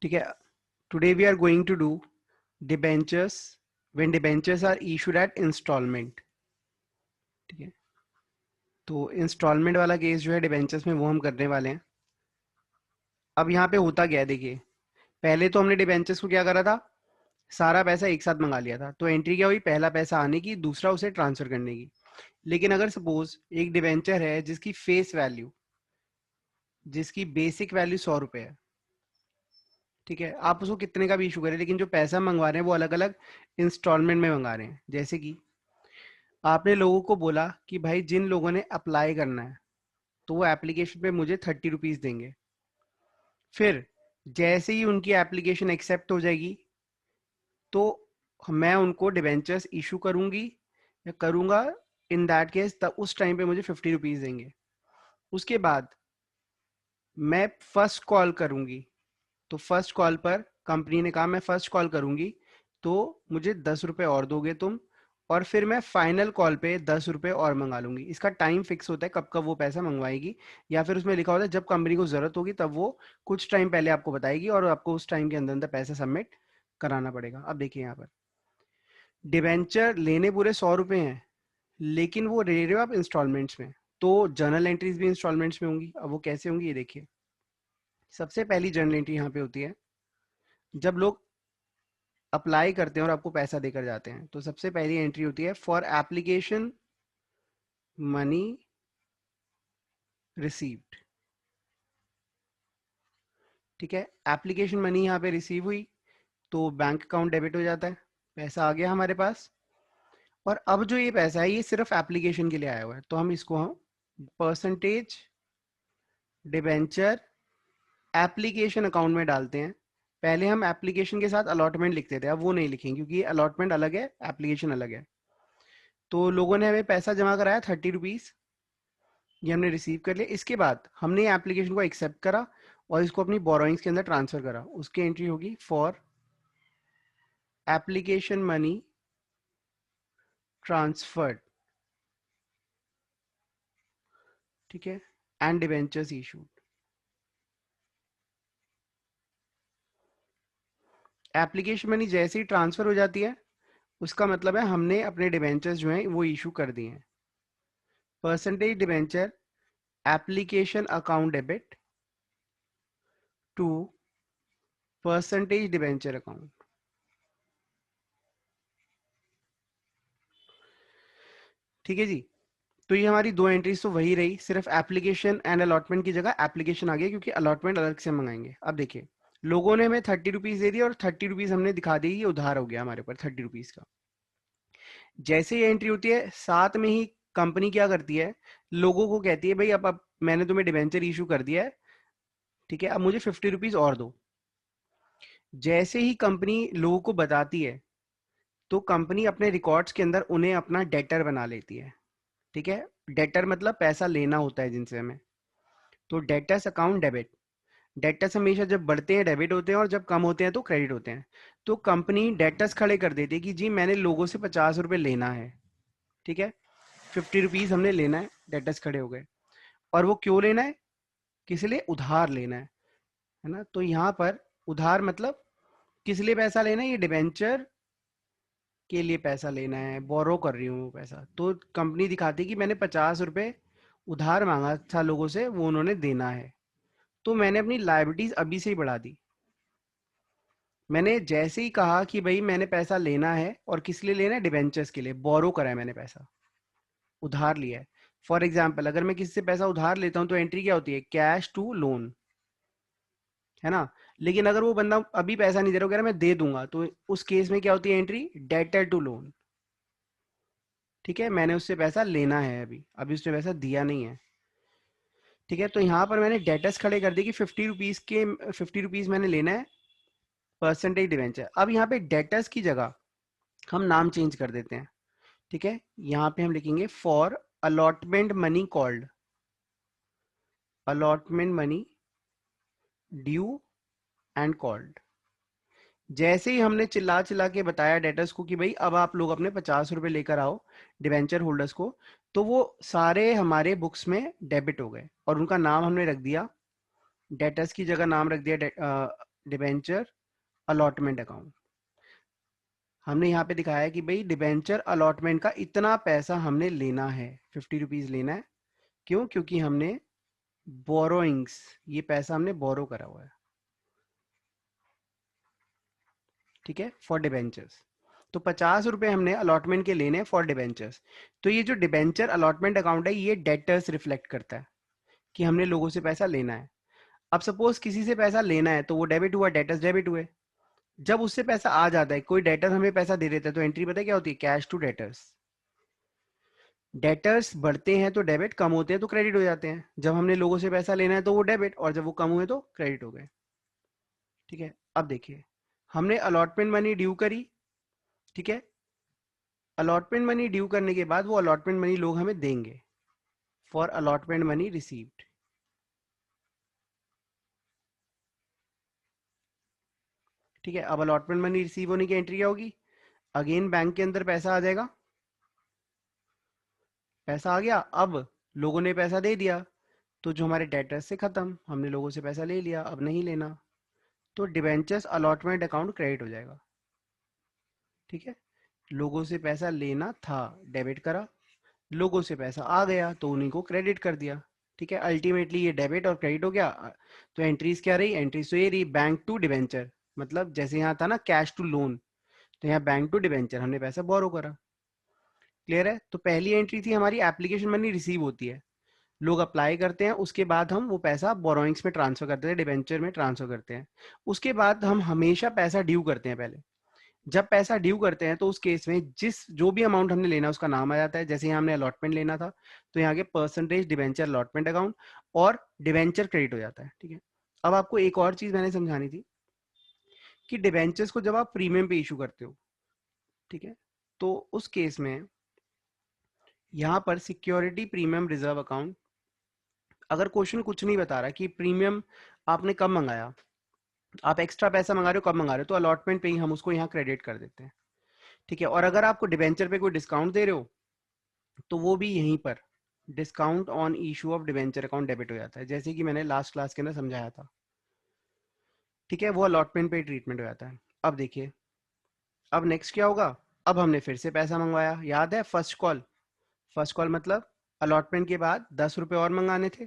ठीक है, today we are going to do debentures when debentures are issued at instalment. ठीक है, तो इंस्टॉलमेंट वाला केस जो है डिबेंचर्स में वो हम करने वाले हैं। अब यहाँ पे होता क्या है, देखिए पहले तो हमने डिबेंचर्स को क्या करा था, सारा पैसा एक साथ मंगा लिया था, तो एंट्री क्या हुई, पहला पैसा आने की, दूसरा उसे ट्रांसफर करने की। लेकिन अगर सपोज एक डिबेंचर है जिसकी फेस वैल्यू, जिसकी बेसिक वैल्यू 100 रुपए है, ठीक है, आप उसको कितने का भी इशू करें, लेकिन जो पैसा मंगवा रहे हैं वो अलग अलग इंस्टॉलमेंट में मंगा रहे हैं। जैसे कि आपने लोगों को बोला कि भाई जिन लोगों ने अप्लाई करना है तो वो एप्लीकेशन पे मुझे 30 रुपीज देंगे। फिर जैसे ही उनकी एप्लीकेशन एक्सेप्ट हो जाएगी तो मैं उनको डिबेंचर्स इशू करूंगी या करूंगा, इन दैट केस उस टाइम पे मुझे 50 रुपीज देंगे। उसके बाद मैं फर्स्ट कॉल करूंगी, तो फर्स्ट कॉल पर कंपनी ने कहा मैं फर्स्ट कॉल करूंगी तो मुझे 10 रुपए और दोगे तुम, और फिर मैं फाइनल कॉल पे 10 रुपए और मंगा लूंगी। इसका टाइम फिक्स होता है कब कब वो पैसा मंगवाएगी, या फिर उसमें लिखा होता है जब कंपनी को जरूरत होगी तब वो कुछ टाइम पहले आपको बताएगी और आपको उस टाइम के अंदर अंदर पैसा सबमिट कराना पड़ेगा। अब देखिए यहाँ पर डिबेंचर लेने पूरे 100 रुपए हैं, लेकिन वो ले रहे हो आप इंस्टॉलमेंट्स में, तो जर्नल एंट्रीज भी इंस्टॉलमेंट्स में होंगी। अब वो कैसे होंगी ये देखिए। सबसे पहली जर्नल एंट्री यहाँ पे होती है जब लोग अप्लाई करते हैं और आपको पैसा देकर जाते हैं, तो सबसे पहली एंट्री होती है फॉर एप्लीकेशन मनी रिसीव्ड। ठीक है, एप्लीकेशन मनी यहाँ पे रिसीव हुई तो बैंक अकाउंट डेबिट हो जाता है, पैसा आ गया हमारे पास। और अब जो ये पैसा है ये सिर्फ एप्लीकेशन के लिए आया हुआ है, तो हम इसको हम परसेंटेज डिबेंचर एप्लीकेशन अकाउंट में डालते हैं। पहले हम एप्लीकेशन के साथ अलॉटमेंट लिखते थे, अब वो नहीं लिखेंगे क्योंकि अलॉटमेंट अलग है, एप्लीकेशन अलग है। तो लोगों ने हमें पैसा जमा कराया 30 रुपीज, ये हमने रिसीव कर लिया। इसके बाद हमने एप्लीकेशन को एक्सेप्ट करा और इसको अपनी बोरोइंग्स के अंदर ट्रांसफर करा। उसकी एंट्री होगी फॉर एप्लीकेशन मनी ट्रांसफर्ड। ठीक है, and debentures issued. Application money जैसे ही ट्रांसफर हो जाती है उसका मतलब है हमने अपने डिबेंचर्स जो हैं वो इशू कर दिए हैं। Percentage debenture application account debit to percentage debenture account. ठीक है जी, तो ये हमारी दो एंट्रीज तो वही रही, सिर्फ एप्लीकेशन एंड अलॉटमेंट की जगह एप्लीकेशन आ गया क्योंकि अलॉटमेंट अलग से मंगाएंगे। अब देखिए लोगों ने हमें 30 रुपीज दे दिया और 30 रुपीज हमने दिखा दी, ये उधार हो गया हमारे ऊपर 30 रुपीज का। जैसे ये एंट्री होती है साथ में ही कंपनी क्या करती है, लोगों को कहती है भाई अब मैंने तुम्हें डिबेंचर इशू कर दिया है, ठीक है, अब मुझे 50 रुपीज और दो। जैसे ही कंपनी लोगों को बताती है तो कंपनी अपने रिकॉर्ड्स के अंदर उन्हें अपना डेटर बना लेती है। ठीक है, डेटर मतलब पैसा लेना होता है जिनसे हमें, तो डेटर्स अकाउंट डेबिट। डेटर्स हमेशा जब बढ़ते हैं डेबिट होते हैं और जब कम होते हैं तो क्रेडिट होते हैं। तो कंपनी डेटर्स खड़े कर देती है कि जी मैंने लोगों से 50 रुपए लेना है। ठीक है, 50 रुपीज हमने लेना है, डेटर्स खड़े हो गए। और वो क्यों लेना है, किस लिए, उधार लेना है ना। तो यहाँ पर उधार मतलब किस लिए पैसा लेना है, ये डिबेंचर के लिए पैसा लेना है, बोरो कर रही हूँ वो पैसा। तो कंपनी दिखाती है कि मैंने 50 रुपए उधार मांगा था लोगों से, वो उन्होंने देना है, तो मैंने अपनी लायबिलिटीज अभी से ही बढ़ा दी। मैंने जैसे ही कहा कि भाई मैंने पैसा लेना है, और किस लिए लेना है, डिबेंचर्स के लिए, बोरो करा है मैंने पैसा, उधार लिया है। फॉर एग्जाम्पल अगर मैं किसी से पैसा उधार लेता हूं तो एंट्री क्या होती है, कैश टू लोन, है ना। लेकिन अगर वो बंदा अभी पैसा नहीं दे रहा, कह रहा मैं दे दूंगा, तो उस केस में क्या होती है एंट्री, डेटर टू लोन। ठीक है, मैंने उससे पैसा लेना है, अभी अभी उसने पैसा दिया नहीं है। ठीक है, तो यहाँ पर मैंने डेटर्स खड़े कर दिए कि 50 रुपीज मैंने लेना है, परसेंटेज डिवेंचर। अब यहाँ पे डेटर्स की जगह हम नाम चेंज कर देते हैं। ठीक है, यहाँ पे हम लिखेंगे for allotment money called, allotment money due and called. जैसे ही हमने चिल्ला चिल्ला के बताया डेटर्स को कि भाई अब आप लोग अपने 50 रुपए लेकर आओ डिवेंचर होल्डर्स को, तो वो सारे हमारे बुक्स में डेबिट हो गए और उनका नाम हमने रख दिया, डेटर्स की जगह नाम रख दिया डिबेंचर अलॉटमेंट अकाउंट। हमने यहाँ पे दिखाया है कि भाई डिबेंचर अलॉटमेंट का इतना पैसा हमने लेना है, 50 रुपीज लेना है। क्यों? क्योंकि हमने बोरोइंग्स, ये पैसा हमने बोरो करा हुआ है, ठीक है, फॉर डिबेंचर्स। तो 50 रुपए हमने अलॉटमेंट के लेने फॉर डिबेंचर्स। तो ये जो डिबेंचर अलॉटमेंट अकाउंट है ये डेटर्स रिफ्लेक्ट करता है कि हमने लोगों से पैसा लेना है। अब सपोज किसी से पैसा लेना है तो वो डेबिट हुआ, डेटर्स डेबिट हुए। जब उससे पैसा आ जाता है, कोई डेटर हमें पैसा दे देता है, तो एंट्री पता है क्या होती है? Cash to debtors. डेटर्स बढ़ते हैं तो डेबिट, कम होते हैं तो क्रेडिट हो जाते हैं। जब हमने लोगों से पैसा लेना है तो वो डेबिट, और जब वो कम हुए तो क्रेडिट हो गए, ठीक है। अब देखिए, हमने अलॉटमेंट मनी ड्यू करी, ठीक है। अलॉटमेंट मनी ड्यू करने के बाद वो अलॉटमेंट मनी लोग हमें देंगे, फॉर अलॉटमेंट मनी रिसीव्ड, ठीक है। अब अलॉटमेंट मनी रिसीव होने की एंट्री क्या होगी? अगेन बैंक के अंदर पैसा आ जाएगा, पैसा आ गया। अब लोगों ने पैसा दे दिया, तो जो हमारे डेटर्स से खत्म, हमने लोगों से पैसा ले लिया, अब नहीं लेना, तो डिबेंचर्स अलॉटमेंट अकाउंट क्रेडिट हो जाएगा, ठीक है। लोगों से पैसा लेना था, डेबिट करा, लोगों से पैसा आ गया तो उन्हीं को क्रेडिट कर दिया, ठीक है। अल्टीमेटली ये डेबिट और क्रेडिट हो गया। तो एंट्रीज क्या रही? एंट्रीज तो ये रही, बैंक टू डिबेंचर, मतलब जैसे यहाँ था ना कैश टू लोन, तो यहाँ बैंक टू डिबेंचर, हमने पैसा बोरो करा। क्लियर है? तो पहली एंट्री थी हमारी, एप्लीकेशन मनी रिसीव होती है, लोग अप्लाई करते हैं, उसके बाद हम वो पैसा बोरोइंग्स में ट्रांसफर करते हैं, डिबेंचर में ट्रांसफर करते हैं। उसके बाद हम हमेशा पैसा ड्यू करते हैं पहले। जब पैसा ड्यू करते हैं तो उस केस में जिस जो भी अमाउंट हमने लेना उसका नाम आ जाता है। जैसे यहाँ हमने अलॉटमेंट लेना था तो यहाँ के परसेंटेज डिबेंचर अलॉटमेंट अकाउंट और डिबेंचर क्रेडिट हो जाता है, ठीक है। अब आपको एक और चीज मैंने समझानी थी कि डिबेंचर्स को जब आप प्रीमियम पे इशू करते हो, ठीक है, तो उस केस में यहाँ पर सिक्योरिटी प्रीमियम रिजर्व अकाउंट, अगर क्वेश्चन कुछ नहीं बता रहा कि प्रीमियम आपने कब मंगाया, आप एक्स्ट्रा पैसा मंगा रहे हो, कब मंगा रहे हो, तो अलॉटमेंट पे ही हम उसको यहाँ क्रेडिट कर देते हैं, ठीक है। और अगर आपको डिबेंचर पे कोई डिस्काउंट दे रहे हो तो वो भी यहीं पर discount on issue of debenture account debit हो जाता है, जैसे कि मैंने लास्ट क्लास के अंदर समझाया था, ठीक है। वो अलॉटमेंट पे ट्रीटमेंट हो जाता है। अब देखिए, अब नेक्स्ट क्या होगा? अब हमने फिर से पैसा मंगवाया, याद है फर्स्ट कॉल? फर्स्ट कॉल मतलब अलॉटमेंट के बाद 10 रुपए और मंगाने थे,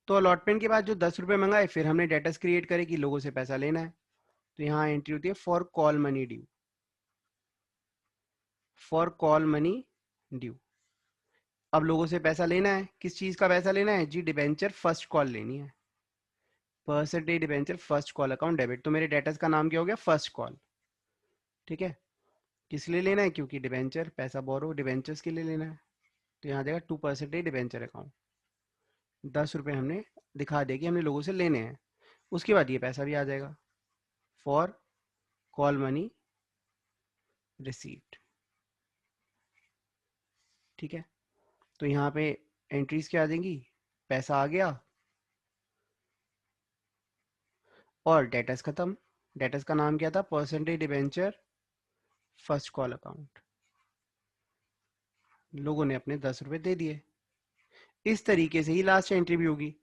तो अलॉटमेंट के बाद जो 10 रुपए मंगाए, फिर हमने डेटर्स क्रिएट करे कि लोगों से पैसा लेना है, तो यहाँ एंट्री होती है for call money due, for call money due. अब लोगों से पैसा लेना है, किस चीज का पैसा लेना है जी? डिबेंचर फर्स्ट कॉल लेनी है, percentage debenture first call account debit. तो मेरे डेटर्स का नाम क्या हो गया? फर्स्ट कॉल, ठीक है। किस लिए लेना है? क्योंकि डिबेंचर पैसा बोरो डिबेंचर्स के लिए लेना है, तो यहाँ जाएगा 2% डिबेंचर अकाउंट। 10 रुपए हमने दिखा दिया कि हमने लोगों से लेने हैं, उसके बाद ये पैसा भी आ जाएगा फॉर कॉल मनी रिसीव्ड, ठीक है। तो यहाँ पे एंट्रीज क्या आ जाएंगी? पैसा आ गया और डेटर्स खत्म। डेटर्स का नाम क्या था? Percentage debenture first call account. लोगों ने अपने 10 रुपए दे दिए, इस तरीके से ही लास्ट एंट्री भी होगी।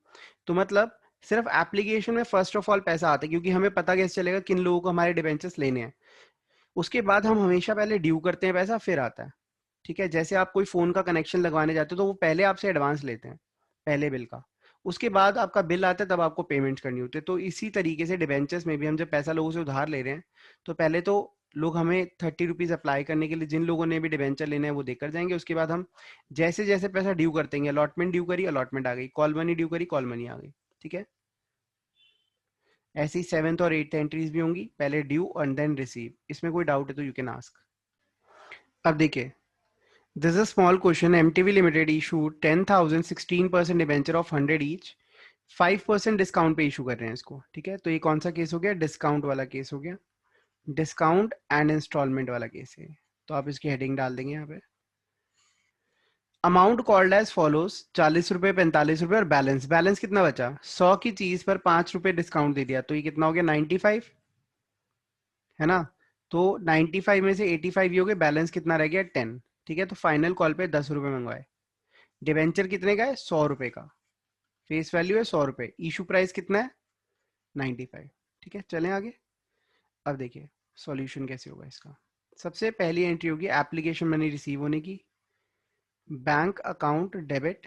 तो मतलब सिर्फ एप्लीकेशन में फर्स्ट ऑफ ऑल पैसा आता है, क्योंकि हमें पता कैसे चलेगा किन लोगों को हमारे डिबेंचर्स लेने हैं। उसके बाद हम हमेशा पहले ड्यू करते हैं पैसा, फिर आता है, ठीक है। जैसे आप कोई फोन का कनेक्शन लगवाने जाते हो तो वो पहले आपसे एडवांस लेते हैं, पहले बिल का, उसके बाद आपका बिल आता है तब आपको पेमेंट करनी होती है। तो इसी तरीके से डिबेंचर्स में भी हम जब पैसा लोगों से उधार ले रहे हैं तो पहले तो लोग हमें 30 रुपीज अप्लाई करने के लिए, जिन लोगों ने भी डिबेंचर लेना है वो देकर जाएंगे। उसके बाद हम जैसे जैसे पैसा ड्यू करते हैं, अलॉटमेंट ड्यू करी अलॉटमेंट आ गई, कॉल मनी ड्यू करी कॉल मनी आ गई, ठीक है। ऐसी 7th और 8th एंट्रीज भी होंगी, पहले ड्यू एंड देन रिसीव। इसमें कोई डाउट है तो यू कैन आस्क। अब देखिए, this is a small question. MTV Limited issued 10,000 16% debenture of 100 each, 5% discount पे इशू कर रहे हैं इसको, ठीक है। तो ये कौन सा केस हो गया? डिस्काउंट वाला केस हो गया, डिस्काउंट एंड इंस्टॉलमेंट वाला केस है। तो आप इसकी हेडिंग डाल देंगे यहाँ पे। अमाउंट कॉल्ड एज फॉलोज, 40 रुपए, 45 रुपए और बैलेंस। बैलेंस कितना बचा? 100 की चीज पर 5 रुपए डिस्काउंट दे दिया, तो ये कितना हो गया? 95, है ना। तो 95 में से 85 ही हो गए, बैलेंस कितना रह गया? 10, ठीक है। तो फाइनल कॉल पे 10 रुपए मंगवाए। डिबेंचर कितने का है? 100 रुपए का, फेस वैल्यू है 100 रुपए, इशू प्राइस कितना है? 95, ठीक है, चलें आगे। अब देखिए सॉल्यूशन कैसे होगा इसका। सबसे पहली एंट्री होगी एप्लीकेशन मनी रिसीव होने की, बैंक अकाउंट डेबिट,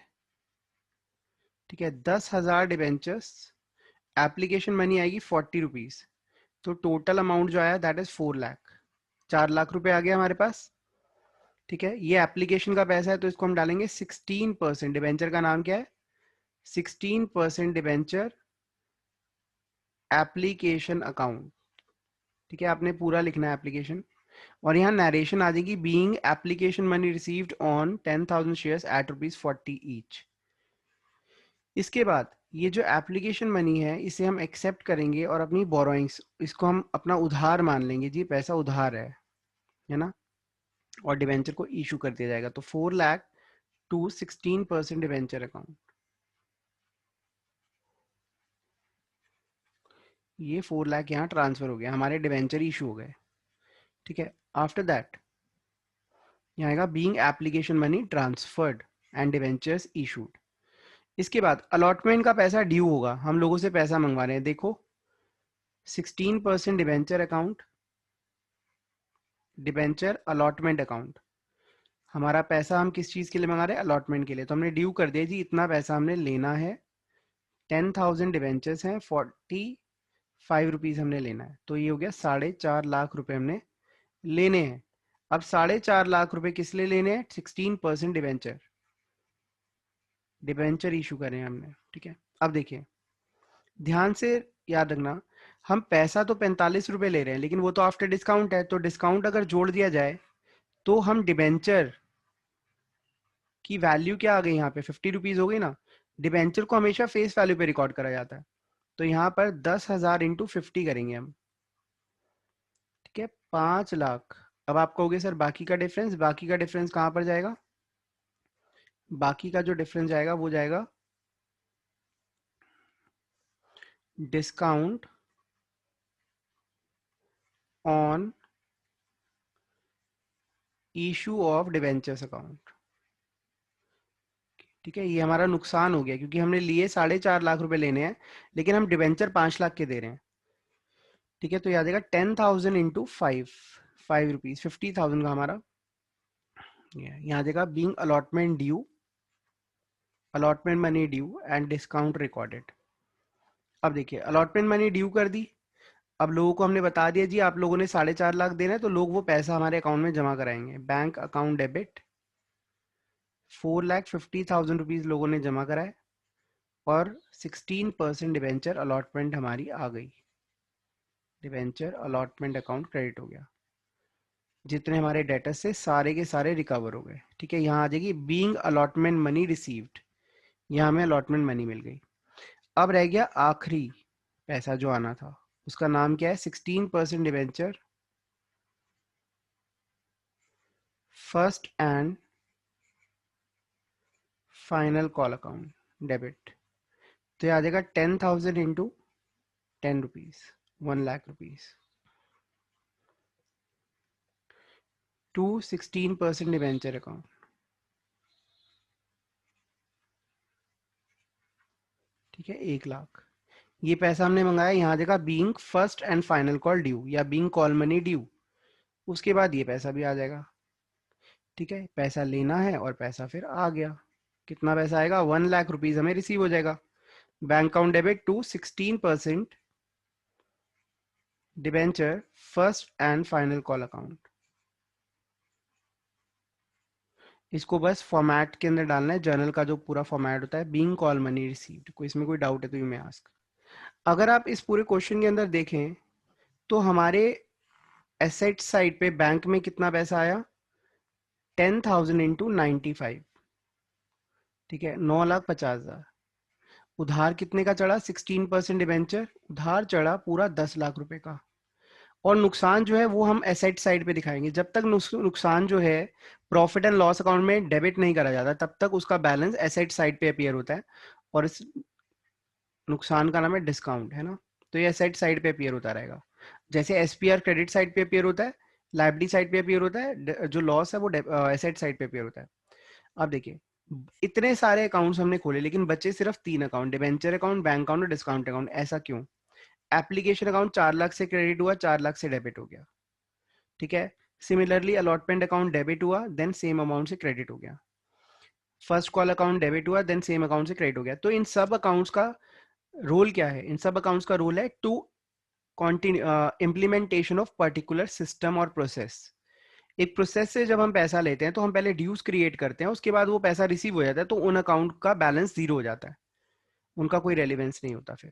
ठीक है, 10,000 डिबेंचर्स, एप्लीकेशन मनी आएगी 40 रुपीज, तो टोटल अमाउंट जो आया दैट इज 4 लाख, 4 लाख रुपए आ गया हमारे पास। ठीक है, ये एप्लीकेशन का पैसा है तो इसको हम डालेंगे 16%। डिबेंचर का नाम क्या है? 16% डिबेंचर एप्लीकेशन अकाउंट। ठीक है, आपने पूरा लिखना है एप्लीकेशन, और यहाँ नरेशन आ जाएगी being application money received on 10,000 shares at ₹40 each. इसके बाद ये जो एप्लीकेशन मनी है इसे हम एक्सेप्ट करेंगे और अपनी बोरोइंग्स, इसको हम अपना उधार मान लेंगे, जी पैसा उधार है ना, और डिवेंचर को इशू कर दिया जाएगा। तो 4 लाख टू 16% डिवेंचर अकाउंट, ये 4 लाख यहाँ ट्रांसफर हो गया, हमारे डिवेंचर इशू हो गए। ठीक है, आफ्टर दैट यहाँ आएगा being application money transferred and debentures issued. इसके बाद अलॉटमेंट का पैसा ड्यू होगा, हम लोगों से पैसा मंगवा रहे हैं, देखो 16% debenture account, debenture allotment account. हमारा पैसा हम किस चीज के लिए मंगा रहे हैं? अलॉटमेंट के लिए। तो हमने ड्यू कर दिया जी, इतना पैसा हमने लेना है, 10,000 डिवेंचर्स हैं, 45 रुपीज हमने लेना है, तो ये हो गया 4.5 लाख रुपए हमने लेने हैं। अब 4.5 लाख रुपए किस लिए लेने हैं? 16% डिवेंचर, डिवेंचर इशू करें हमने। ठीक है, अब देखिए ध्यान से याद रखना, हम पैसा तो 45 रुपए ले रहे हैं, लेकिन वो तो आफ्टर डिस्काउंट है, तो डिस्काउंट अगर जोड़ दिया जाए तो हम डिवेंचर की वैल्यू क्या आ गई यहाँ पे? 50 रुपीज हो गई ना। डिवेंचर को हमेशा फेस वैल्यू पे रिकॉर्ड करा जाता है, तो यहाँ पर 10,000 इंटू 50 करेंगे हम। ठीक है, 5 लाख। अब आप कहोगे सर बाकी का डिफरेंस, बाकी का डिफरेंस कहाँ पर जाएगा? बाकी का जो डिफरेंस जाएगा वो जाएगा discount on issue of debentures account. ठीक है, ये हमारा नुकसान हो गया क्योंकि हमने लिए 4.5 लाख रुपए लेने हैं, लेकिन हम डिवेंचर 5 लाख के दे रहे हैं। ठीक है, तो याद आएगा 10,000 इंटू 5 रुपीज, 50,000 का हमारा यहाँ देगा being allotment due, allotment money due and discount recorded. अब देखिए अलॉटमेंट मनी ड्यू कर दी, अब लोगों को हमने बता दिया जी आप लोगों ने 4.5 लाख देना है, तो लोग वो पैसा हमारे अकाउंट में जमा कराएंगे। बैंक अकाउंट डेबिट 4,50,000 रुपीज लोगों ने जमा कराए, और 16% डिवेंचर अलॉटमेंट हमारी आ गई, डिवेंचर अलॉटमेंट अकाउंट क्रेडिट हो गया। जितने हमारे डेटर्स से सारे के सारे रिकवर हो गए। ठीक है, यहाँ आ जाएगी बीइंग अलॉटमेंट मनी रिसीव्ड, यहाँ हमें अलॉटमेंट मनी मिल गई। अब रह गया आखिरी पैसा जो आना था, उसका नाम क्या है? 16% debenture first and final call account debit. तो ये आ जाएगा 10,000 into 10 rupees, 1 lakh rupees, to 16% debenture account. ठीक है, 1 लाख। ये पैसा हमने मंगाया, यहाँ देखा being first and final call due या बीइंग कॉल मनी ड्यू, उसके बाद ये पैसा भी आ जाएगा। ठीक है, पैसा लेना है और पैसा फिर आ गया। कितना पैसा आएगा? 1 लाख रुपीज हमें रिसीव हो जाएगा। Bank account debit to 16% debenture first and final call account. इसको बस फॉर्मेट के अंदर डालना है, जर्नल का जो पूरा फॉर्मेट होता है, बीइंग कॉल मनी रिसीव्ड। कोई इसमें कोई डाउट है तो यू मे आस्क। अगर आप इस पूरे क्वेश्चन के अंदर देखें तो हमारे एसेट साइड पे बैंक में कितना पैसा आया? 10,000 इंटू 95। ठीक है, 9,50,000। उधार कितने का चढ़ा? 16% डिबेंचर, उधार चढ़ा पूरा 10 लाख रुपए का। और नुकसान जो है वो हम एसेट साइड पे दिखाएंगे। जब तक नुकसान जो है प्रॉफिट एंड लॉस अकाउंट में डेबिट नहीं करा जाता, तब तक उसका बैलेंस एसेट साइड पे अपीयर होता है, और इस नुकसान का नाम है डिस्काउंट, है ना। तो ये एसेट साइड पे अपीयर होता रहेगा। जैसे एसपीआर क्रेडिट साइड पे अपीयर होता है, लायबिलिटी साइड पे अपीयर होता है, जो लॉस है वो एसेट साइड पे अपीयर होता है। अब देखिए इतने सारे अकाउंट्स हमने खोले, लेकिन बचे सिर्फ 3 account, debenture account, bank account और डिस्काउंट अकाउंट। ऐसा क्यों? एप्लीकेशन अकाउंट 4 लाख से क्रेडिट हुआ, 4 लाख से डेबिट हो गया, ठीक है। सिमिलरली अलॉटमेंट अकाउंट डेबिट हुआ, देन सेम अमाउंट से क्रेडिट हो गया। फर्स्ट कॉल अकाउंट डेबिट हुआ, देन सेम अकाउंट से क्रेडिट हो गया। तो इन सब अकाउंट्स का रोल क्या है? इन सब अकाउंट्स का रोल है to implementation of particular system और प्रोसेस। एक प्रोसेस से जब हम पैसा लेते हैं तो हम पहले ड्यूज क्रिएट करते हैं, उसके बाद वो पैसा रिसीव हो जाता है, तो उन अकाउंट का बैलेंस जीरो हो जाता है, उनका कोई रेलिवेंस नहीं होता फिर,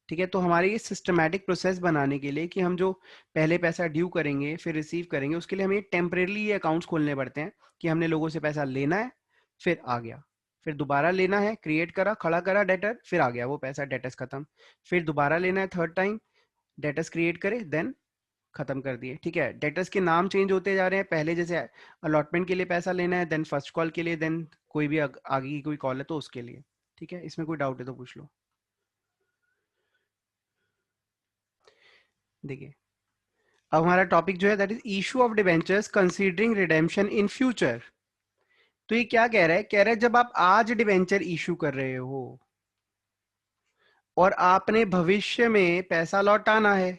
ठीक है। तो हमारे ये सिस्टमैटिक प्रोसेस बनाने के लिए कि हम जो पहले पैसा ड्यू करेंगे फिर रिसीव करेंगे, उसके लिए हमें टेम्परेली ये अकाउंट्स खोलने पड़ते हैं कि हमने लोगों से पैसा लेना है, फिर आ गया, फिर दोबारा लेना है, क्रिएट करा, खड़ा करा डेटर, फिर आ गया वो पैसा, डेटर्स खत्म, फिर दोबारा लेना है थर्ड टाइम, डेटर्स क्रिएट करे, देन खत्म कर दिए, ठीक है। डेटर्स के नाम चेंज होते जा रहे हैं, पहले जैसे अलॉटमेंट के लिए पैसा लेना है, देन फर्स्ट कॉल के लिए, देन कोई भी आगे की कोई कॉल है तो उसके लिए, ठीक है। इसमें कोई डाउट है तो पूछ लो। देखिए अब हमारा टॉपिक जो है that is issue of debentures considering redemption in future. तो ये क्या कह रहा है? कह रहा है जब आप आज डिबेंचर इशू कर रहे हो और आपने भविष्य में पैसा लौटाना है,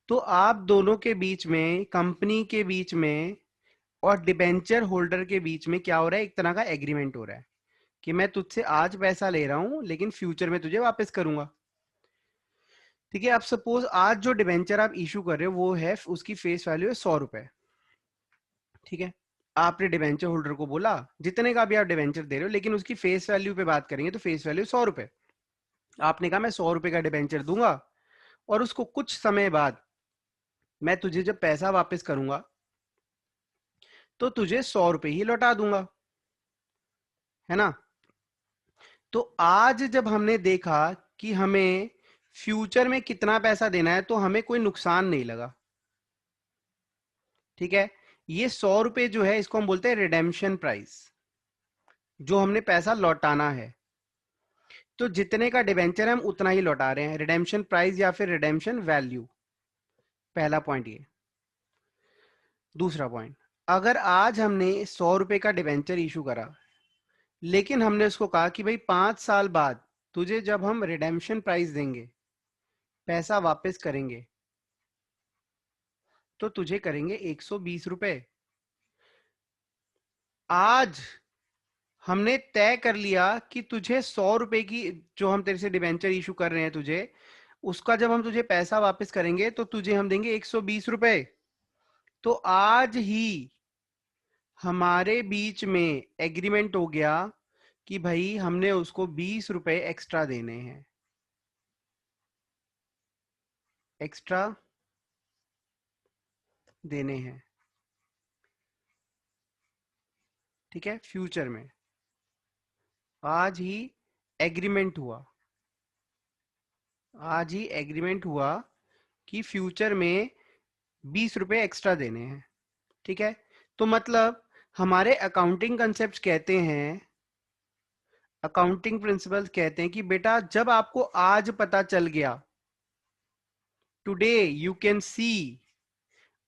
तो आप दोनों के बीच में, कंपनी के बीच में और डिबेंचर होल्डर के बीच में क्या हो रहा है? एक तरह का एग्रीमेंट हो रहा है कि मैं तुझसे आज पैसा ले रहा हूं लेकिन फ्यूचर में तुझे वापस करूंगा, ठीक है। आप सपोज आज जो डिबेंचर आप इशू कर रहे हो वो है, उसकी फेस वैल्यू है 100 रुपए, ठीक है। आपने डिबेंचर होल्डर को बोला जितने का भी आप डिबेंचर दे रहे हो, लेकिन उसकी फेस वैल्यू पे बात करेंगे तो फेस वैल्यू 100 रुपए। आपने कहा मैं 100 रुपए का डिबेंचर दूंगा और उसको कुछ समय बाद मैं तुझे जब पैसा वापस करूंगा तो तुझे 100 रुपए ही लौटा दूंगा, है ना। तो आज जब हमने देखा कि हमें फ्यूचर में कितना पैसा देना है तो हमें कोई नुकसान नहीं लगा, ठीक है। ये 100 रुपए जो है इसको हम बोलते हैं रिडेम्पशन प्राइस, जो हमने पैसा लौटाना है। तो जितने का डिबेंचर है हम उतना ही लौटा रहे हैं, रिडेम्पशन प्राइस या फिर रिडेम्पशन वैल्यू। पहला पॉइंट ये। दूसरा पॉइंट, अगर आज हमने 100 रुपए का डिबेंचर इशू करा लेकिन हमने उसको कहा कि भाई 5 साल बाद तुझे जब हम रिडेम्पशन प्राइस देंगे, पैसा वापस करेंगे, तो तुझे करेंगे 120 रुपए। आज हमने तय कर लिया कि तुझे 100 रुपए की, जो हम तेरे से डिबेंचर इशू कर रहे हैं तुझे, उसका जब हम तुझे पैसा वापस करेंगे तो तुझे हम देंगे 120 रुपए। तो आज ही हमारे बीच में एग्रीमेंट हो गया कि भाई हमने उसको 20 रुपए एक्स्ट्रा देने हैं, एक्स्ट्रा देने हैं, ठीक है। फ्यूचर में आज ही एग्रीमेंट हुआ, आज ही एग्रीमेंट हुआ कि फ्यूचर में 20 रुपए एक्स्ट्रा देने हैं, ठीक है। तो मतलब हमारे अकाउंटिंग कंसेप्ट कहते हैं, अकाउंटिंग प्रिंसिपल्स कहते हैं कि बेटा जब आपको आज पता चल गया, टुडे यू कैन सी,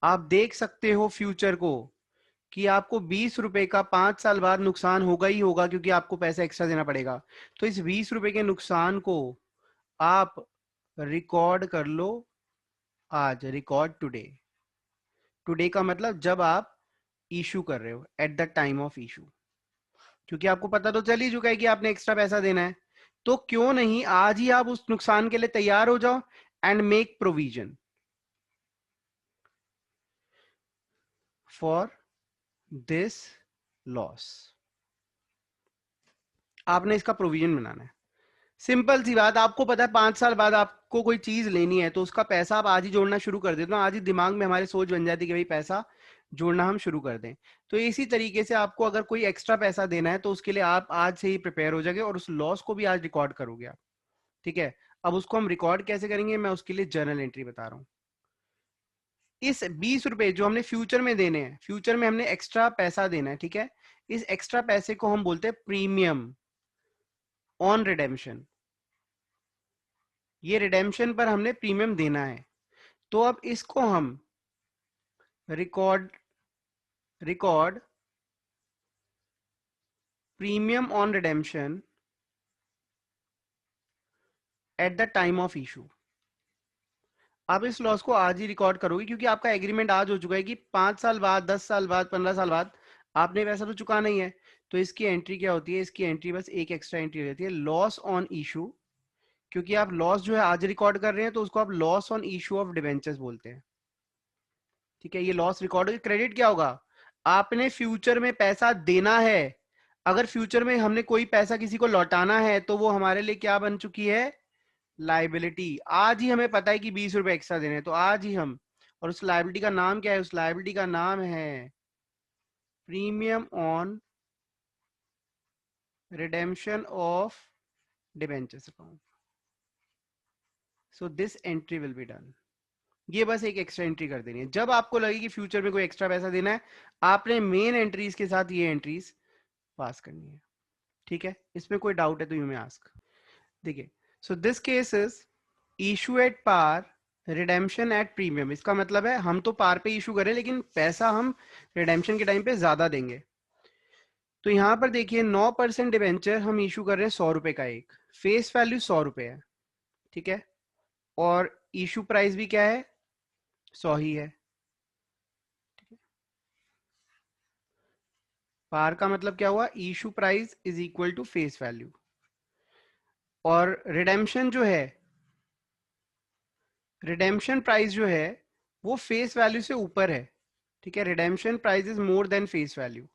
आप देख सकते हो फ्यूचर को कि आपको 20 रुपए का 5 साल बाद नुकसान होगा ही होगा क्योंकि आपको पैसा एक्स्ट्रा देना पड़ेगा। तो इस 20 रुपए के नुकसान को आप रिकॉर्ड कर लो आज, रिकॉर्ड टुडे। टुडे का मतलब जब आप इशू कर रहे हो, at the time of issue, क्योंकि आपको पता तो चल ही चुका है कि आपने एक्स्ट्रा पैसा देना है। तो क्यों नहीं आज ही आप उस नुकसान के लिए तैयार हो जाओ and make provision for this loss. आपने इसका प्रोविजन बनाना है। सिंपल सी बात, आपको पता है 5 साल बाद आपको कोई चीज लेनी है तो उसका पैसा आप आज ही जोड़ना शुरू कर देते हो, आज ही दिमाग में हमारी सोच बन जाती है कि भाई पैसा जोड़ना हम शुरू कर दें। तो इसी तरीके से आपको अगर कोई एक्स्ट्रा पैसा देना है तो उसके लिए आप आज से ही प्रिपेयर हो जाओगे और उस लॉस को भी आज रिकॉर्ड करोगे आप, ठीक है। अब उसको हम रिकॉर्ड कैसे करेंगे, मैं उसके लिए जर्नल एंट्री बता रहा हूं। इस 20 रुपए जो हमने फ्यूचर में देने हैं, फ्यूचर में हमने एक्स्ट्रा पैसा देना है, ठीक है। इस एक्स्ट्रा पैसे को हम बोलते हैं प्रीमियम ऑन रिडेम्पशन। ये रिडेम्पशन पर हमने प्रीमियम देना है। तो अब इसको हम record, record premium on redemption at the time of issue. आप इस लॉस को आज ही रिकॉर्ड करोगे क्योंकि आपका एग्रीमेंट आज हो चुका है कि 5 साल बाद, 10 साल बाद, 15 साल बाद आपने पैसा तो चुका नहीं है। तो इसकी एंट्री क्या होती है? इसकी एंट्री बस एक एक्स्ट्रा एंट्री रहती है, लॉस ऑन इशू। क्योंकि आप लॉस जो है आज रिकॉर्ड कर रहे हैं तो उसको आप loss on issue of debentures बोलते हैं। ठीक है, ये लॉस रिकॉर्ड हो। क्रेडिट क्या होगा? आपने फ्यूचर में पैसा देना है। अगर फ्यूचर में हमने कोई पैसा किसी को लौटाना है तो वो हमारे लिए क्या बन चुकी है? लाइबिलिटी। आज ही हमें पता है कि 20 रुपए एक्स्ट्रा देने हैं तो आज ही हम, और उस लाइबिलिटी का नाम क्या है? उस लाइबिलिटी का नाम है premium on redemption of debentures account. So this entry will be done. ये बस एक एक्स्ट्रा एंट्री कर देनी है। जब आपको लगे कि फ्यूचर में कोई एक्स्ट्रा पैसा देना है, आपने मेन एंट्रीज के साथ ये एंट्रीज पास करनी है। ठीक है, इसमें कोई डाउट है तो यू मे आस्क। देखिए, so this case is issue at par, redemption at premium. इसका मतलब है हम तो पार पे इशू करें लेकिन पैसा हम रिडेम्पशन के टाइम पे ज्यादा देंगे। तो यहां पर देखिए 9% डिबेंचर हम इशू कर रहे हैं 100 रुपए का एक, फेस वैल्यू 100 रुपए है। ठीक है, और इशू प्राइस भी क्या है? 100 ही है। पार का मतलब क्या हुआ? Issue price is equal to face value. और रिडेम्पशन जो है, रिडेम्पशन प्राइस जो है वो फेस वैल्यू से ऊपर है। ठीक है, redemption price is more than face value.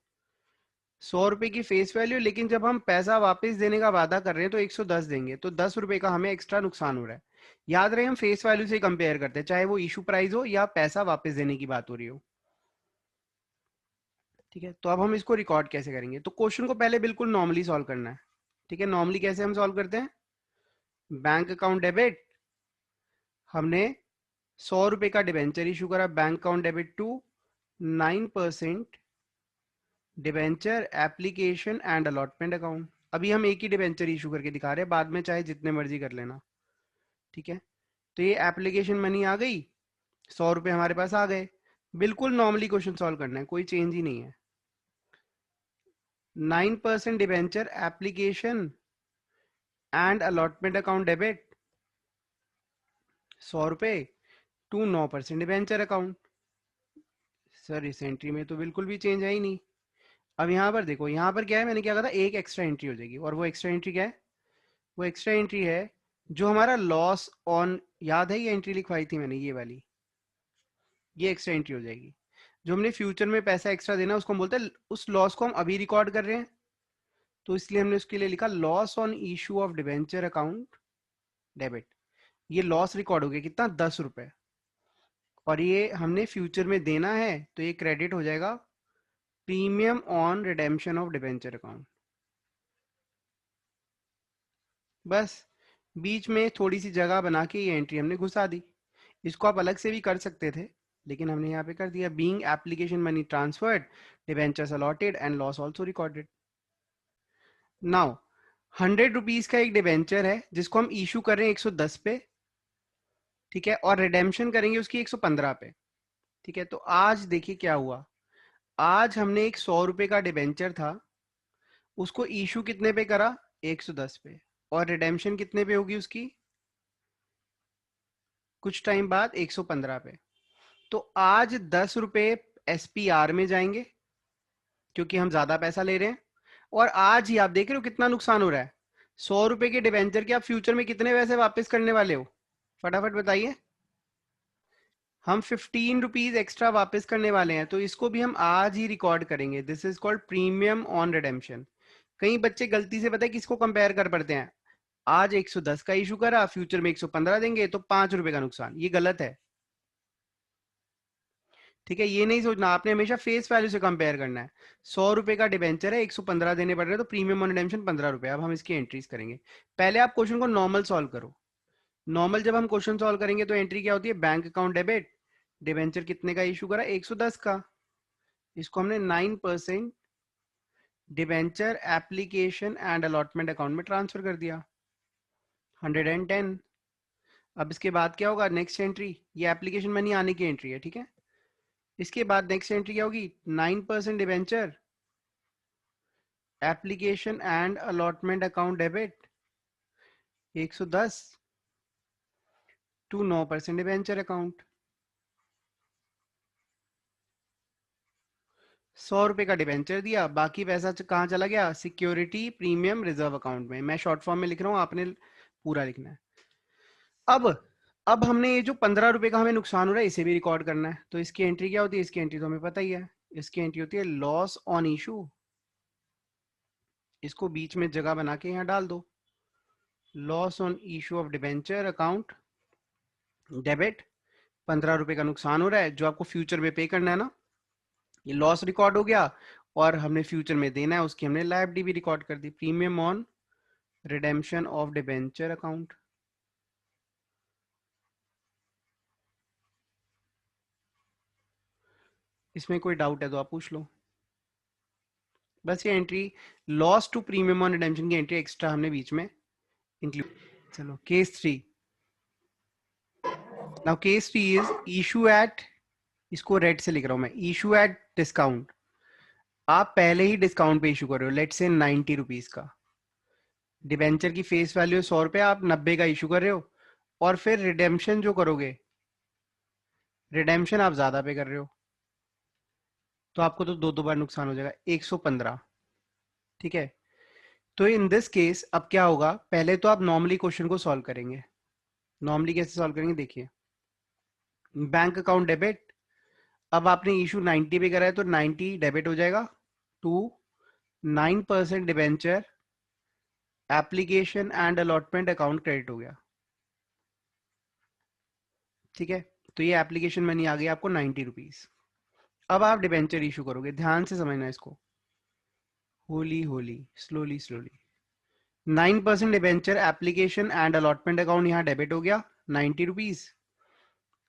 100 रुपए की फेस वैल्यू, लेकिन जब हम पैसा वापस देने का वादा कर रहे हैं तो 110 देंगे, तो 10 रुपए का हमें एक्स्ट्रा नुकसान हो रहा है। याद रहे, हम फेस वैल्यू से कंपेयर करते हैं, चाहे वो इशू प्राइस हो या पैसा वापस देने की बात हो रही हो। ठीक है, तो अब हम इसको रिकॉर्ड कैसे करेंगे? तो क्वेश्चन को पहले बिल्कुल नॉर्मली सॉल्व करना है। ठीक है, नॉर्मली कैसे हम सॉल्व करते हैं? बैंक अकाउंट डेबिट, हमने 100 रुपए का डिबेंचर इशू करा, bank account debit to 9% debenture application and allotment account. अभी हम एक ही डिबेंचर इशू करके दिखा रहे हैं, बाद में चाहे जितने मर्जी कर लेना। ठीक है, तो ये एप्लीकेशन मनी आ गई, 100 रुपए हमारे पास आ गए। बिल्कुल नॉर्मली क्वेश्चन सॉल्व करना है, कोई चेंज ही नहीं है। 9% debenture application and allotment account debit 100 रुपए टू 9% डिबेंचर अकाउंट। सर इस एंट्री में तो बिल्कुल भी चेंज है ही नहीं। अब यहाँ पर देखो, यहाँ पर क्या है, मैंने क्या कहा था, एक एक्स्ट्रा एंट्री हो जाएगी। और वो एक्स्ट्रा एंट्री क्या है? वो एक्स्ट्रा एंट्री है जो हमारा लॉस ऑन, याद है ये एंट्री लिखवाई थी मैंने, ये वाली, ये एक्स्ट्रा एंट्री हो जाएगी। जो हमने फ्यूचर में पैसा एक्स्ट्रा देना उसको हम बोलते हैं, उस लॉस को हम अभी रिकॉर्ड कर रहे हैं तो इसलिए हमने उसके लिए लिखा loss on issue of debenture account debit. ये लॉस रिकॉर्ड हो गया कितना? 10 रुपए। और ये हमने फ्यूचर में देना है तो ये क्रेडिट हो जाएगा premium on redemption of debenture account. बस बीच में थोड़ी सी जगह बना के ये एंट्री हमने घुसा दी। इसको आप अलग से भी कर सकते थे लेकिन हमने यहाँ पे कर दिया, being application money transferred, debentures allotted and loss also recorded. Now 100 rupees का एक डिबेंचर है जिसको हम इशू कर रहे हैं 110 पे। ठीक है, और रिडेम्पशन करेंगे उसकी 115 पे। ठीक है, तो आज देखिए क्या हुआ। आज हमने एक 100 रुपए का डिबेंचर था, उसको इशू कितने पे करा? 110 पे। और रिडेम्पशन कितने पे होगी उसकी? कुछ टाइम बाद 115 पे। तो आज 10 रुपए एसपीआर में जाएंगे क्योंकि हम ज्यादा पैसा ले रहे हैं। और आज ही आप देख रहे हो कितना नुकसान हो रहा है। 100 रुपए के डिबेंचर के आप फ्यूचर में कितने पैसे वापस करने वाले हो? फटाफट बताइए। हम 15 रुपीज एक्स्ट्रा वापस करने वाले हैं, तो इसको भी हम आज ही रिकॉर्ड करेंगे। This is called premium on redemption. कई बच्चे गलती से पता है किसको कंपेयर कर पड़ते हैं, आज 110 का इशू करा, फ्यूचर में 115 देंगे तो 5 रुपए का नुकसान। ये गलत है। ठीक है, ये नहीं सोचना, आपने हमेशा फेस वैल्यू से कंपेयर करना है। 100 रुपए का डिबेंचर है, 115 देने पड़ रहे हैं, तो प्रीमियम ऑन रिडेम्पशन 15 रुपए। अब हम इसकी एंट्रीज करेंगे। पहले आप क्वेश्चन को नॉर्मल सॉल्व करो। नॉर्मल जब हम क्वेश्चन सॉल्व करेंगे तो एंट्री क्या होती है? बैंक अकाउंट डेबिट, डिबेंचर कितने का इशू करा? 110 का। इसको हमने 9% debenture application and allotment account में ट्रांसफर कर दिया, 110। अब इसके बाद क्या होगा? नेक्स्ट एंट्री, ये एप्लीकेशन मनी आने की एंट्री है। ठीक है, इसके बाद नेक्स्ट एंट्री क्या होगी? 9% debenture application and allotment account debit 110 to 9% debenture account. 100 रुपए का डिबेंचर दिया, बाकी पैसा कहाँ चला गया? सिक्योरिटी प्रीमियम रिजर्व अकाउंट में। मैं शॉर्ट फॉर्म में लिख रहा हूँ, आपने पूरा लिखना है। अब हमने ये जो 15 रुपए का हमें नुकसान हो रहा है इसे भी रिकॉर्ड करना है। तो इसकी एंट्री क्या होती है? इसकी एंट्री तो हमें पता ही है, इसकी एंट्री होती है लॉस ऑन इशू। इसको बीच में जगह बना के यहाँ डाल दो, loss on issue of debenture account debit. 15 रुपए का नुकसान हो रहा है जो आपको फ्यूचर में पे करना है ना, ये लॉस रिकॉर्ड हो गया और हमने फ्यूचर में देना है, उसकी हमने लायबिलिटी भी रिकॉर्ड कर दी, premium on redemption of debenture account. इसमें कोई डाउट है तो आप पूछ लो। बस ये entry loss to premium on redemption की एंट्री एक्स्ट्रा हमने बीच में इंक्लूड। चलो case 3। Now case 3 is issue at, इसको रेड से लिख रहा हूं मैं, इशू एट डिस्काउंट। आप पहले ही डिस्काउंट पे इशू कर रहे हो, लेट से 90 रुपीज का डिबेंचर की फेस वैल्यू 100 रुपए, आप 90 का इशू कर रहे हो, और फिर रिडेम्पशन जो करोगे, रिडेम्पशन आप ज्यादा पे कर रहे हो, तो आपको तो दो बार नुकसान हो जाएगा, 115। ठीक है, तो इन दिस केस अब क्या होगा? पहले तो आप नॉर्मली क्वेश्चन को सॉल्व करेंगे। नॉर्मली कैसे सॉल्व करेंगे? देखिए, बैंक अकाउंट डेबिट, अब आपने इशू 90 पे करा है तो 90 डेबिट हो जाएगा to 9% debenture application and allotment account credit हो गया। ठीक है, तो ये एप्लीकेशन मनी आ गई आपको 90 रुपीज। अब आप डिबेंचर इशू करोगे, ध्यान से समझना इसको, Holi Holi, slowly slowly. 9% debenture application and allotment account यहाँ डेबिट हो गया 90 रुपीज,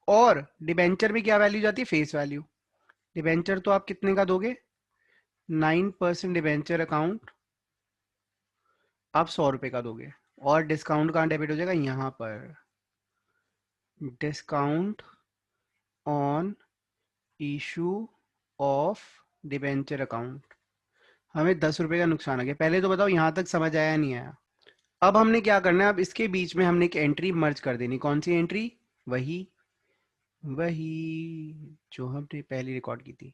और डिबेंचर में क्या वैल्यू जाती है? Face value. डिबेंचर तो आप कितने का दोगे? 9% डिबेंचर अकाउंट आप 100 रुपए का दोगे, और डिस्काउंट कहाँ डेबिट हो जाएगा? यहाँ पर, discount on issue of debenture account. हमें 10 रुपए का नुकसान आ गया। पहले तो बताओ यहाँ तक समझ आया नहीं आया? अब हमने क्या करना है? अब इसके बीच में हमने एक एंट्री मर्ज कर देनी। कौन सी एंट्री? वही वही जो हमने पहले रिकॉर्ड की थी,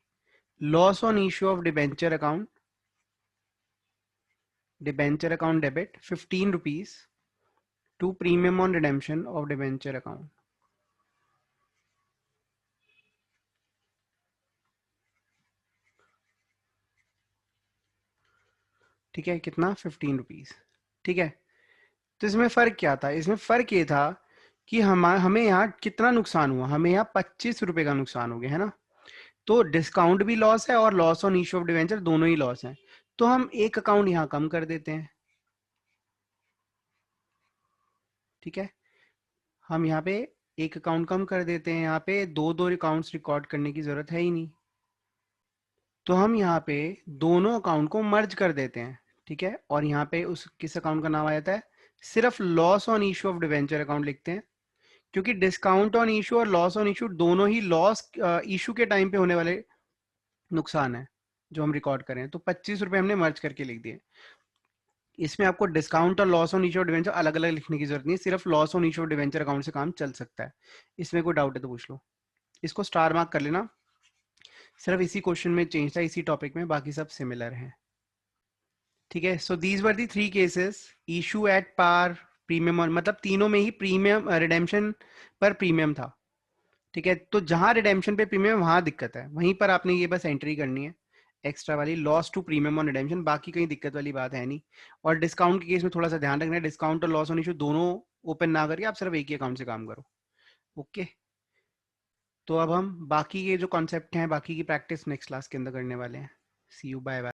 loss on issue of debenture account, debenture account debit 15 rupees to premium on redemption of debenture account. ठीक है, कितना? 15 रुपीज। ठीक है, तो इसमें फर्क क्या था? इसमें फर्क ये था कि हमें यहाँ कितना नुकसान हुआ? हमें यहाँ 25 रुपए का नुकसान हो गया है ना, तो डिस्काउंट भी लॉस है और loss on issue of debenture दोनों ही लॉस है, तो हम एक अकाउंट यहाँ कम कर देते हैं। ठीक है, हम यहाँ पे एक अकाउंट कम कर देते हैं, यहाँ पे दो दो अकाउंट्स रिकॉर्ड करने की जरूरत है ही नहीं, तो हम यहाँ पे दोनों अकाउंट को मर्ज कर देते हैं। ठीक है, और यहाँ पे उस किस अकाउंट का नाम आ जाता है? सिर्फ loss on issue of debenture account लिखते हैं, क्योंकि डिस्काउंट ऑन इशू और लॉस ऑन इशू दोनों ही लॉस इशू के टाइम पे होने वाले नुकसान है जो हम रिकॉर्ड करें। तो 25 रुपए हमने मर्ज करके लिख दिए। इसमें आपको डिस्काउंट और loss on issue of debenture अलग अलग लिखने की जरूरत नहीं है, सिर्फ loss on issue of debenture account से काम चल सकता है। इसमें कोई डाउट है तो पूछ लो, इसको स्टार मार्क कर लेना। सिर्फ इसी क्वेश्चन में चेंज था, इसी टॉपिक में, बाकी सब सिमिलर है। ठीक है, so these were the 3 cases, issue at par, premium, और मतलब तीनों में ही प्रीमियम रिडेम्पशन पर प्रीमियम था। ठीक है, तो जहां रिडेम्पशन पे प्रीमियम वहां दिक्कत है, वहीं पर आपने ये बस एंट्री करनी है एक्स्ट्रा वाली, loss to premium on redemption, बाकी कहीं दिक्कत वाली बात है नहीं। और डिस्काउंट के केस में थोड़ा सा ध्यान रखना है, डिस्काउंट और लॉस ऑन इशू दोनों ओपन ना करके आप सिर्फ एक ही अकाउंट से काम करो। ओके, तो अब हम बाकी के जो कॉन्सेप्ट हैं, बाकी की प्रैक्टिस नेक्स्ट क्लास के अंदर करने वाले हैं। सी यू, बाय बाय।